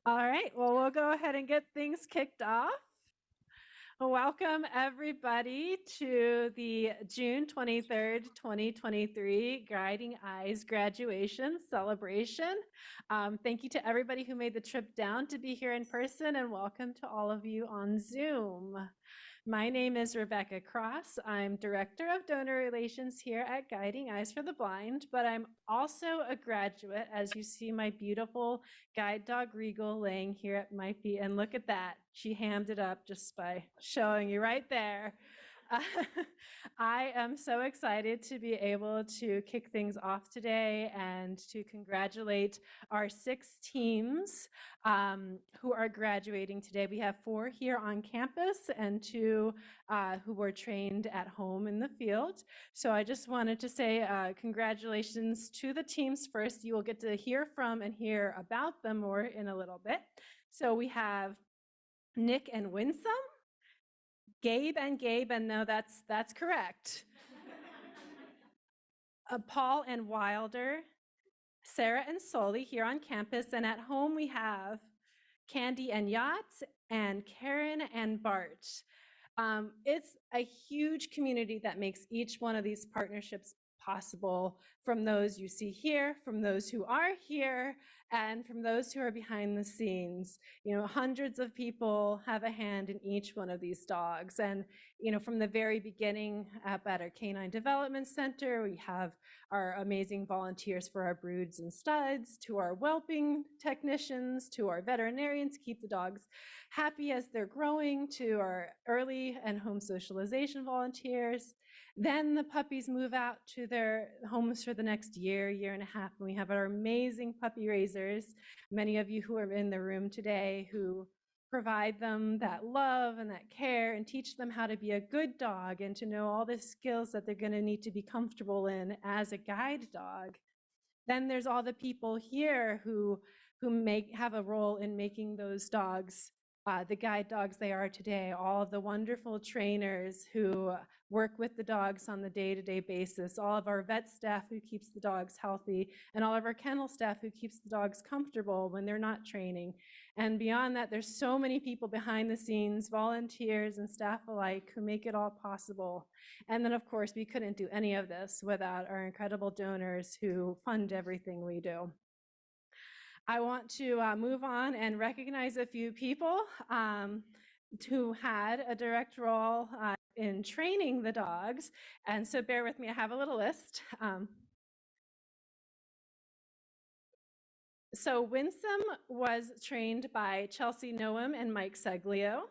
All right, well, we'll go ahead and get things kicked off. Welcome, everybody, to the June 23rd, 2023 Guiding Eyes graduation celebration. Thank you to everybody who made the trip down to be here in person, and welcome to all of you on Zoom. My name is Rebecca Cross. I'm Director of Donor Relations here at Guiding Eyes for the Blind, but I'm also a graduate, as you see my beautiful guide dog Regal laying here at my feet. And look at that. She hammed it up just by showing you right there. I am so excited to be able to kick things off today and to congratulate our 6 teams who are graduating today. We have 4 here on campus and 2 who were trained at home in the field. So I just wanted to say congratulations to the teams first. You will get to hear from and hear about them more in a little bit. So we have Nick and Winsome, Gabe, and no, that's correct. Paul and Wilder, Sarah and Soli here on campus, and at home we have Candy and Yacht, and Karen and Bart. It's a huge community that makes each one of these partnerships possible, from those you see here, from those who are here, and from those who are behind the scenes. You know, hundreds of people have a hand in each one of these dogs. And, you know, from the very beginning up at our Canine Development Center, we have our amazing volunteers for our broods and studs, to our whelping technicians, to our veterinarians to keep the dogs happy as they're growing, to our early and home socialization volunteers. Then the puppies move out to their homes for the next year, year and a half, and we have our amazing puppy raisers, many of you who are in the room today, who provide them that love and that care and teach them how to be a good dog and to know all the skills that they're going to need to be comfortable in as a guide dog. Then there's all the people here who have a role in making those dogs the guide dogs they are today, all of the wonderful trainers who work with the dogs on the day-to-day basis, all of our vet staff who keeps the dogs healthy, and all of our kennel staff who keeps the dogs comfortable when they're not training. And beyond that, there's so many people behind the scenes, volunteers and staff alike, who make it all possible. And then, of course, we couldn't do any of this without our incredible donors who fund everything we do. I want to move on and recognize a few people who had a direct role in training the dogs. And so bear with me, I have a little list. So Winsome was trained by Chelsea Noam and Mike Seglio.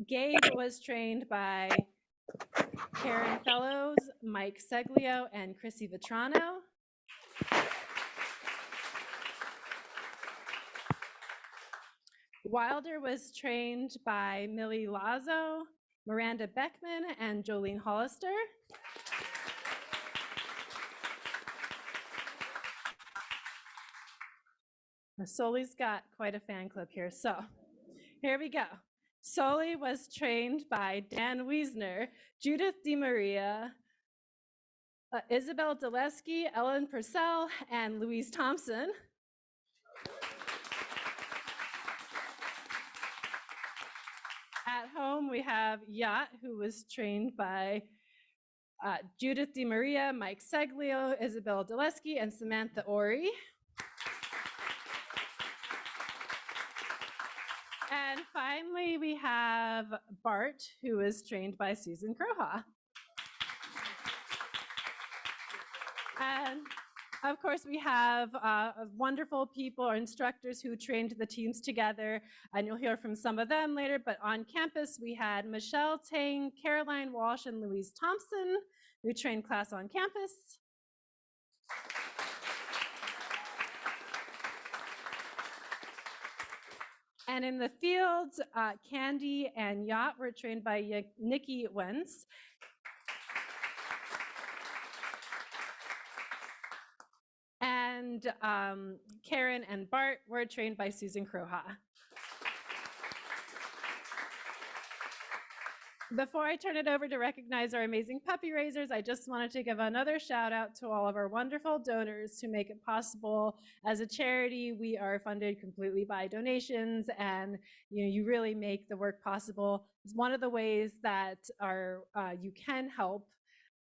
Gabe was trained by Karen Fellows, Mike Seglio, and Chrissy Vetrano. Wilder was trained by Millie Lazo, Miranda Beckman, and Jolene Hollister. Soli's got quite a fan club here, so here we go. Soli was trained by Dan Wiesner, Judith DeMaria, Isabel Deleski, Ellen Purcell, and Louise Thompson. At home, we have Yacht, who was trained by Judith DeMaria, Mike Seglio, Isabel Deleski, and Samantha Ori. And finally, we have Bart, who was trained by Susan Croha. And of course, we have wonderful people or instructors who trained the teams together, and you'll hear from some of them later. But on campus, we had Michelle Tang, Caroline Walsh, and Louise Thompson, who trained class on campus. And in the fields, Candy and Yacht were trained by Nikki Wentz. And Karen and Bart were trained by Susan Croha. Before I turn it over to recognize our amazing puppy raisers, I just wanted to give another shout out to all of our wonderful donors who make it possible. As a charity, we are funded completely by donations, and you really make the work possible. It's one of the ways that you can help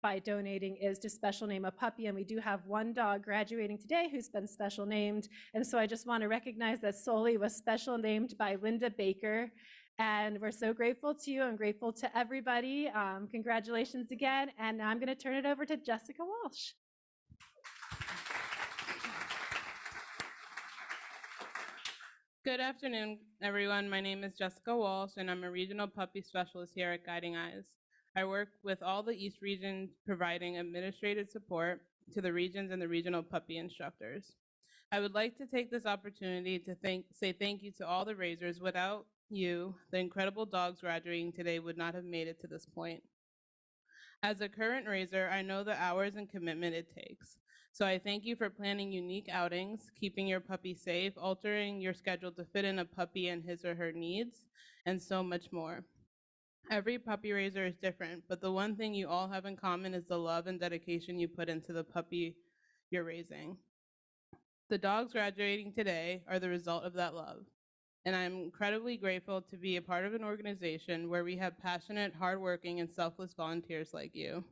by donating is to special name a puppy. And we do have one dog graduating today who's been special named. And so I just want to recognize that Soli was special named by Linda Baker. And we're so grateful to you and grateful to everybody. Congratulations again. And now I'm going to turn it over to Jessica Walsh. Good afternoon, everyone. My name is Jessica Walsh, and I'm a regional puppy specialist here at Guiding Eyes. I work with all the East Region providing administrative support to the regions and the regional puppy instructors. I would like to take this opportunity to say thank you to all the raisers. Without you, the incredible dogs graduating today would not have made it to this point. As a current raiser, I know the hours and commitment it takes. So I thank you for planning unique outings, keeping your puppy safe, altering your schedule to fit in a puppy and his or her needs, and so much more. Every puppy raiser is different, but the one thing you all have in common is the love and dedication you put into the puppy you're raising. The dogs graduating today are the result of that love, and I'm incredibly grateful to be a part of an organization where we have passionate, hardworking, and selfless volunteers like you.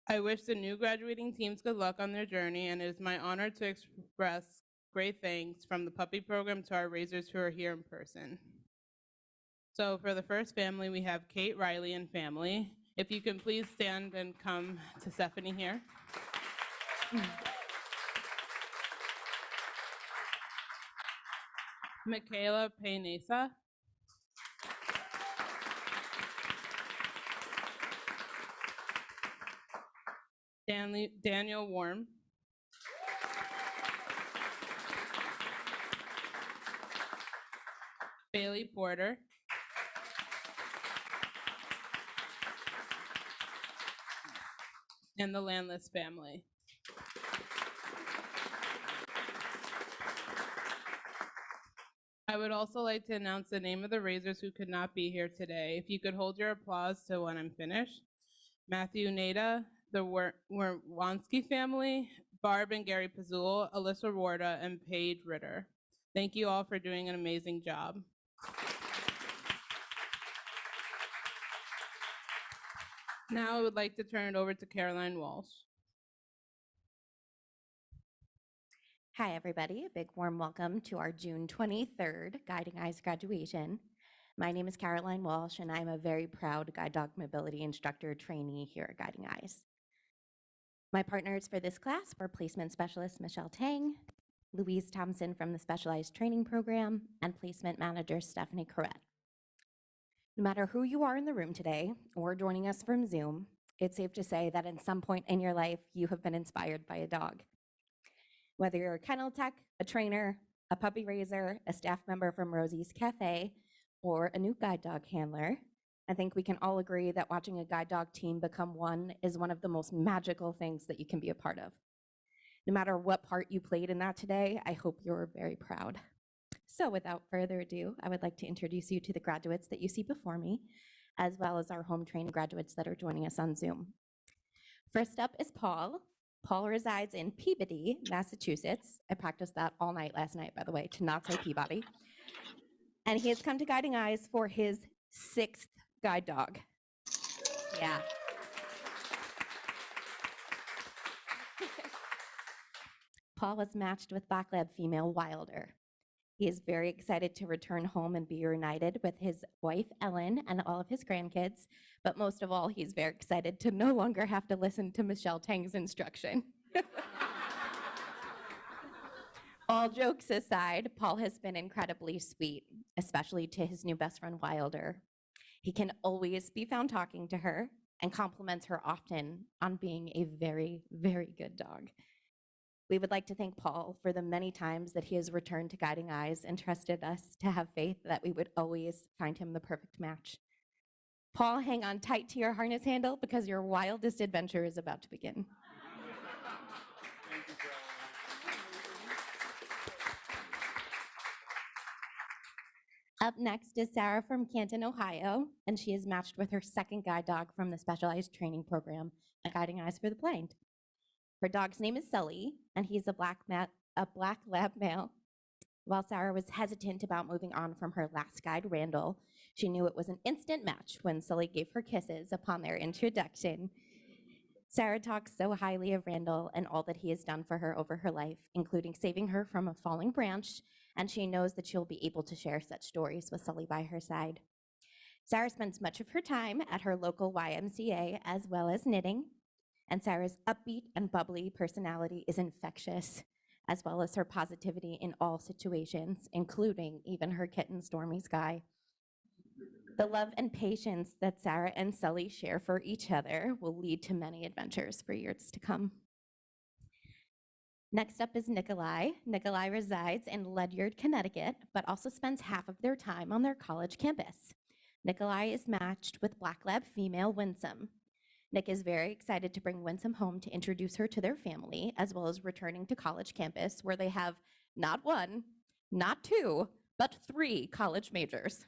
I wish the new graduating teams good luck on their journey, and it is my honor to express great thanks from the puppy program to our raisers who are here in person. So for the first family, we have Kate Riley and family. If you can please stand and come to Stephanie here. Michaela Paynesa. Daniel Worm. Bailey Porter. And the Landless family. I would also like to announce the name of the raisers who could not be here today. If you could hold your applause till when I'm finished. Matthew Nada, the Werwanski family, Barb and Gary Pazul, Alyssa Warda, and Paige Ritter. Thank you all for doing an amazing job. Now I would like to turn it over to Caroline Walsh. Hi, everybody. A big warm welcome to our June 23rd Guiding Eyes graduation. My name is Caroline Walsh, and I'm a very proud guide dog mobility instructor trainee here at Guiding Eyes. My partners for this class were placement specialist Michelle Tang, Louise Thompson from the Specialized Training Program, and placement manager Stephanie Corrett. No matter who you are in the room today or joining us from Zoom, it's safe to say that at some point in your life, you have been inspired by a dog. Whether you're a kennel tech, a trainer, a puppy raiser, a staff member from Rosie's Cafe, or a new guide dog handler, I think we can all agree that watching a guide dog team become one is one of the most magical things that you can be a part of. No matter what part you played in that today, I hope you're very proud. So without further ado, I would like to introduce you to the graduates that you see before me, as well as our home training graduates that are joining us on Zoom. First up is Paul. Paul resides in Peabody, Massachusetts. I practiced that all night last night, by the way, to not say Peabody. And he has come to Guiding Eyes for his 6th guide dog. Yeah. Paul was matched with Black Lab female Wilder. He is very excited to return home and be reunited with his wife, Ellen, and all of his grandkids. But most of all, he's very excited to no longer have to listen to Michelle Tang's instruction. All jokes aside, Paul has been incredibly sweet, especially to his new best friend, Wilder. He can always be found talking to her and compliments her often on being a very, very good dog. We would like to thank Paul for the many times that he has returned to Guiding Eyes and trusted us to have faith that we would always find him the perfect match. Paul, hang on tight to your harness handle because your wildest adventure is about to begin. Up next is Sarah from Canton, Ohio, and she is matched with her second guide dog from the specialized training program at Guiding Eyes for the Blind. Her dog's name is Sully, and he's a black lab male. While Sarah was hesitant about moving on from her last guide, Randall, she knew it was an instant match when Sully gave her kisses upon their introduction. Sarah talks so highly of Randall and all that he has done for her over her life, including saving her from a falling branch, and she knows that she'll be able to share such stories with Sully by her side. Sarah spends much of her time at her local YMCA as well as knitting, and Sarah's upbeat and bubbly personality is infectious, as well as her positivity in all situations, including even her kitten, Stormy Sky. The love and patience that Sarah and Sully share for each other will lead to many adventures for years to come. Next up is Nikolai. Nikolai resides in Ledyard, Connecticut, but also spends half of their time on their college campus. Nikolai is matched with Black Lab female Winsome. Nick is very excited to bring Winsome home to introduce her to their family, as well as returning to college campus where they have not one, not two, but 3 college majors.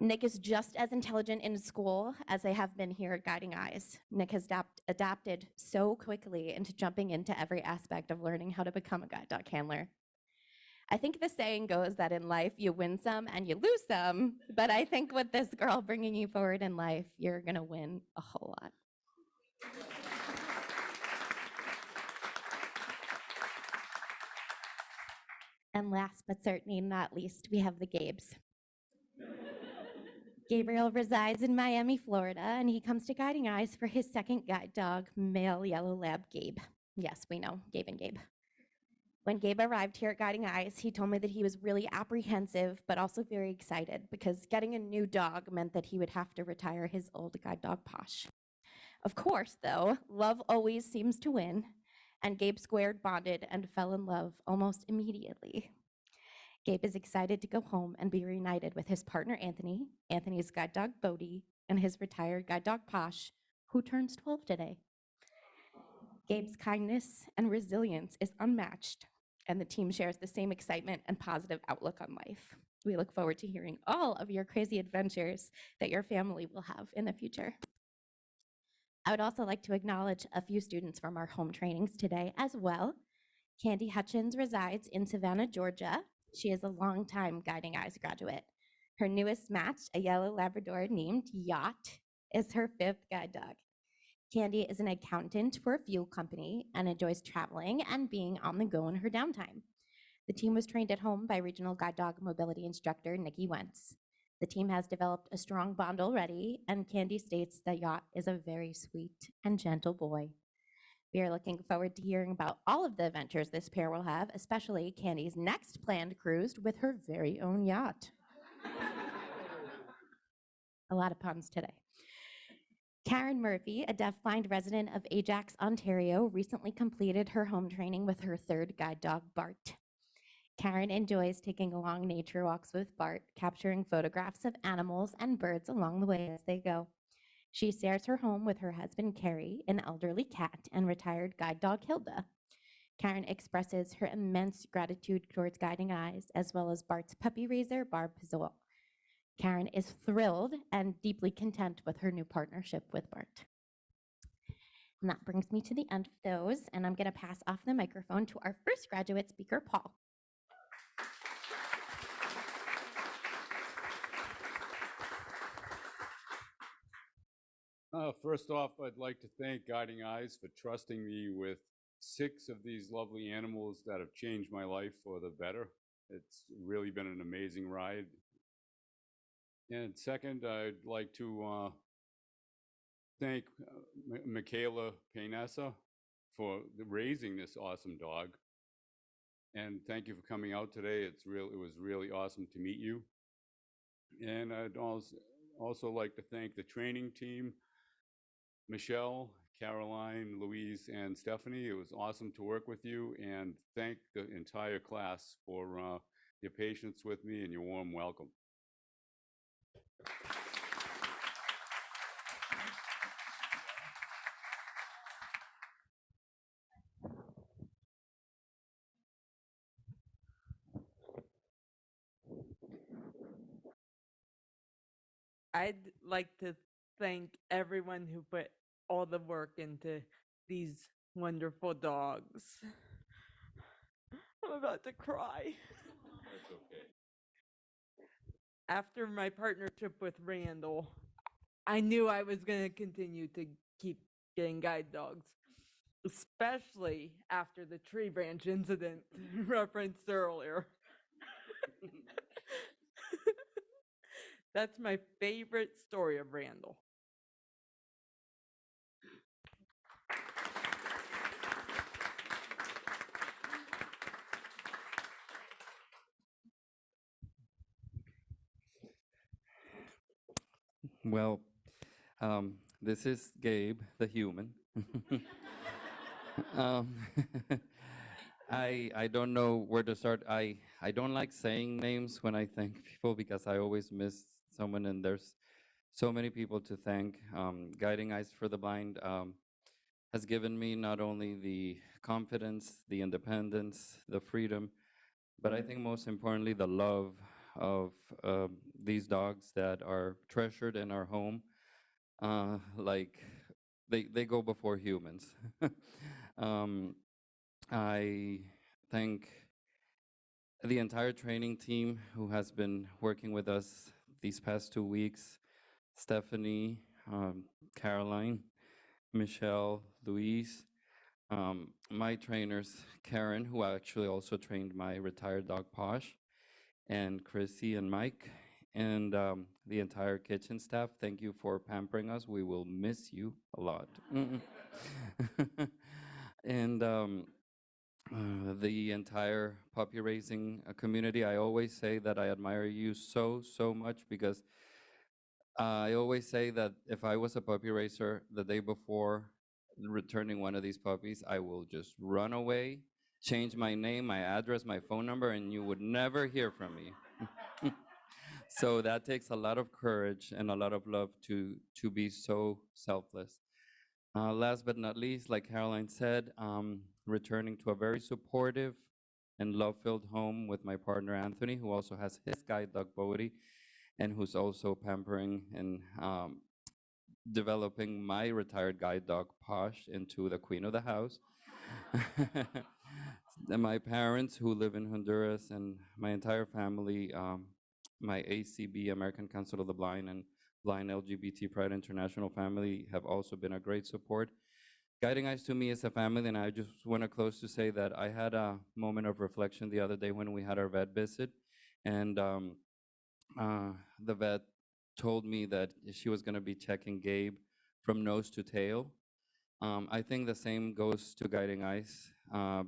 Nick is just as intelligent in school as they have been here at Guiding Eyes. Nick has adapted so quickly into jumping into every aspect of learning how to become a guide dog handler. I think the saying goes that in life, you win some and you lose some, but I think with this girl bringing you forward in life, you're gonna win a whole lot. And last but certainly not least, we have the Gabes. Gabriel resides in Miami, Florida, and he comes to Guiding Eyes for his second guide dog, male yellow lab Gabe. Yes, we know, Gabe and Gabe. When Gabe arrived here at Guiding Eyes, he told me that he was really apprehensive, but also very excited because getting a new dog meant that he would have to retire his old guide dog Posh. Of course, though, love always seems to win, and Gabe squared, bonded, and fell in love almost immediately. Gabe is excited to go home and be reunited with his partner Anthony, Anthony's guide dog Bodie, and his retired guide dog Posh, who turns 12 today. Gabe's kindness and resilience is unmatched, and the team shares the same excitement and positive outlook on life. We look forward to hearing all of your crazy adventures that your family will have in the future. I would also like to acknowledge a few students from our home trainings today as well. Candy Hutchins resides in Savannah, Georgia. She is a longtime Guiding Eyes graduate. Her newest match, a yellow Labrador named Yacht, is her 5th guide dog. Candy is an accountant for a fuel company and enjoys traveling and being on the go in her downtime. The team was trained at home by regional guide dog mobility instructor Nikki Wentz. The team has developed a strong bond already, and Candy states that Yacht is a very sweet and gentle boy. We are looking forward to hearing about all of the adventures this pair will have, especially Candy's next planned cruise with her very own yacht. A lot of puns today. Karen Murphy, a deafblind resident of Ajax, Ontario, recently completed her home training with her 3rd guide dog, Bart. Karen enjoys taking long nature walks with Bart, capturing photographs of animals and birds along the way as they go. She shares her home with her husband, Carrie, an elderly cat, and retired guide dog, Hilda. Karen expresses her immense gratitude towards Guiding Eyes, as well as Bart's puppy raiser, Barb Pizzol. Karen is thrilled and deeply content with her new partnership with Bart. And that brings me to the end of those, and I'm gonna pass off the microphone to our first graduate speaker, Paul. First off, I'd like to thank Guiding Eyes for trusting me with 6 of these lovely animals that have changed my life for the better. It's really been an amazing ride. And second, I'd like to thank Michaela Paynessa for raising this awesome dog. And thank you for coming out today. It was really awesome to meet you. And I'd also like to thank the training team, Michelle, Caroline, Louise, and Stephanie. It was awesome to work with you, and thank the entire class for your patience with me and your warm welcome. I'd like to thank everyone who put all the work into these wonderful dogs. I'm about to cry. That's okay. After my partnership with Randall, I knew I was going to continue to keep getting guide dogs, especially after the tree branch incident referenced earlier. That's my favorite story of Randall. Well, this is Gabe, the human. um, I don't know where to start. I don't like saying names when I thank people because I always miss someone, and there's so many people to thank. Guiding Eyes for the Blind has given me not only the confidence, the independence, the freedom, but I think most importantly the love of these dogs that are treasured in our home. Like they go before humans. um, I thank the entire training team who has been working with us these past 2 weeks: Stephanie, Caroline, Michelle, Louise, my trainers, Karen, who actually also trained my retired dog Posh, and Chrissy and Mike, and the entire kitchen staff. Thank you for pampering us. We will miss you a lot. And the entire puppy raising community. I always say that I admire you so, so much because I always say that if I was a puppy raiser the day before returning one of these puppies, I will just run away, change my name, my address, my phone number, and you would never hear from me. So that takes a lot of courage and a lot of love to be so selfless. Last but not least, like Caroline said, returning to a very supportive and love-filled home with my partner Anthony, who also has his guide dog Bodhi, and who's also pampering and developing my retired guide dog Posh into the queen of the house. And my parents who live in Honduras, and my entire family, my ACB, American Council of the Blind, and Blind LGBT Pride International family have also been a great support. Guiding Eyes to me is a family, and I just want to close to say that I had a moment of reflection the other day when we had our vet visit, and the vet told me that she was going to be checking Gabe from nose to tail. I think the same goes to Guiding Eyes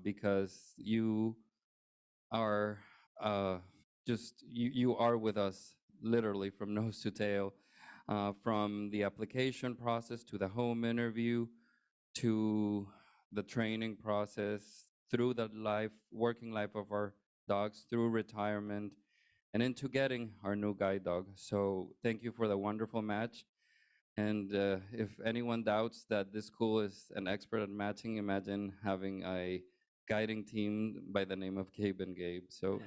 because you are you are with us literally from nose to tail, from the application process to the home interview to the training process, through the working life of our dogs, through retirement, and into getting our new guide dog. So thank you for the wonderful match. And if anyone doubts that this school is an expert at matching, imagine having a guiding team by the name of Gabe and Gabe. So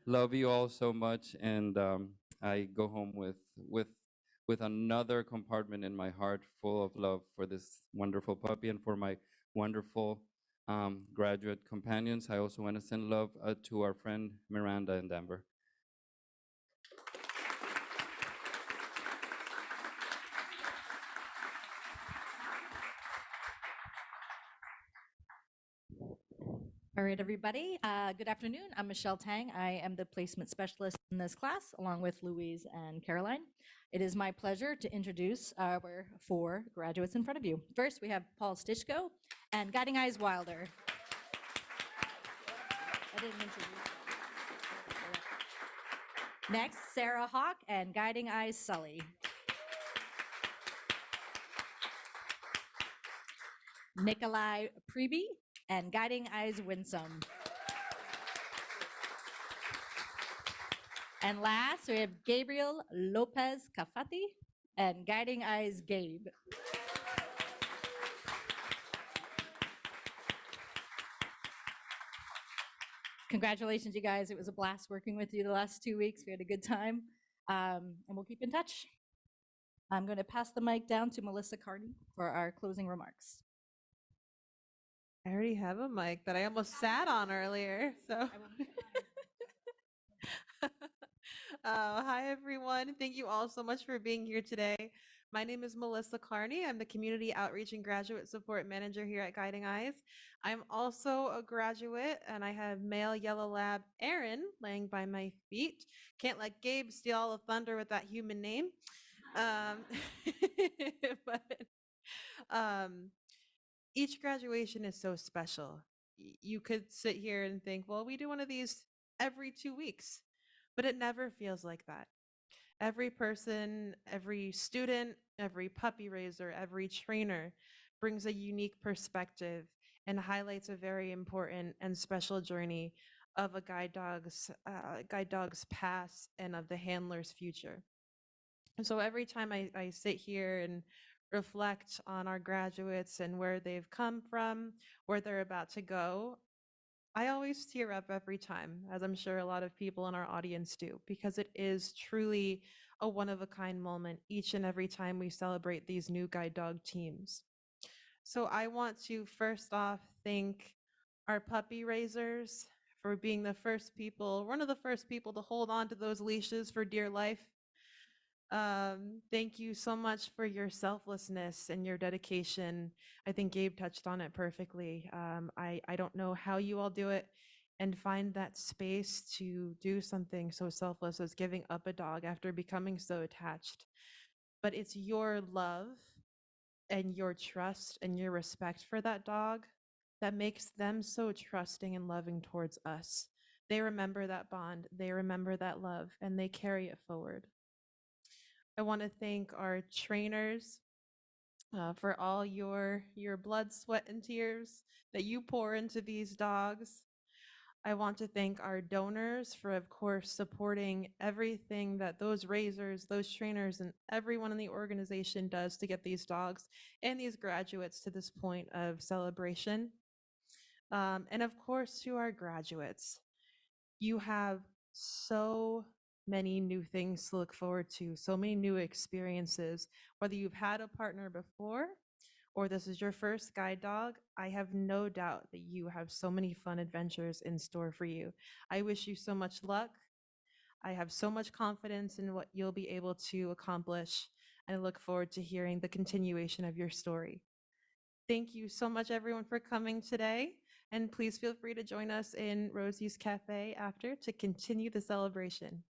love you all so much, and I go home with another compartment in my heart full of love for this wonderful puppy and for my wonderful graduate companions. I also want to send love to our friend Miranda in Denver. All right, everybody. Good afternoon. I'm Michelle Tang. I am the placement specialist in this class, along with Louise and Caroline. It is my pleasure to introduce our 4 graduates in front of you. First, we have Paul Stichko and Guiding Eyes Wilder. I didn't introduce them. Next, Sarah Hawk and Guiding Eyes Sully. Nikolai Preby and Guiding Eyes Winsome. And last, we have Gabriel Lopez Cafati and Guiding Eyes Gabe. Congratulations, you guys. It was a blast working with you the last 2 weeks. We had a good time. And we'll keep in touch. I'm going to pass the mic down to Melissa Carney for our closing remarks. I already have a mic that I almost sat on earlier. So, hi everyone. Thank you all so much for being here today. My name is Melissa Carney. I'm the Community Outreach and Graduate Support Manager here at Guiding Eyes. I'm also a graduate, and I have male yellow lab Aaron laying by my feet. Can't let Gabe steal all the thunder with that human name. But each graduation is so special. You could sit here and think, well, we do one of these every 2 weeks, but it never feels like that. Every person, every student, every puppy raiser, every trainer brings a unique perspective and highlights a very important and special journey of a guide dog's past and of the handler's future. And so every time I sit here and reflect on our graduates and where they've come from, where they're about to go, I always tear up every time, as I'm sure a lot of people in our audience do, because it is truly a one-of-a-kind moment each and every time we celebrate these new guide dog teams. So I want to first off thank our puppy raisers for being the first people, one of the first people to hold on to those leashes for dear life. Thank you so much for your selflessness and your dedication. I think Gabe touched on it perfectly. I don't know how you all do it and find that space to do something so selfless as giving up a dog after becoming so attached. But it's your love and your trust and your respect for that dog that makes them so trusting and loving towards us. They remember that bond, they remember that love, and they carry it forward. I want to thank our trainers for all your blood, sweat, and tears that you pour into these dogs. I want to thank our donors for, of course, supporting everything that those raisers, those trainers, and everyone in the organization does to get these dogs and these graduates to this point of celebration. And of course, to our graduates. You have so many new things to look forward to, so many new experiences. Whether you've had a partner before or this is your first guide dog, I have no doubt that you have so many fun adventures in store for you. I wish you so much luck. I have so much confidence in what you'll be able to accomplish, and I look forward to hearing the continuation of your story. Thank you so much, everyone, for coming today. And please feel free to join us in Rosie's Cafe after to continue the celebration.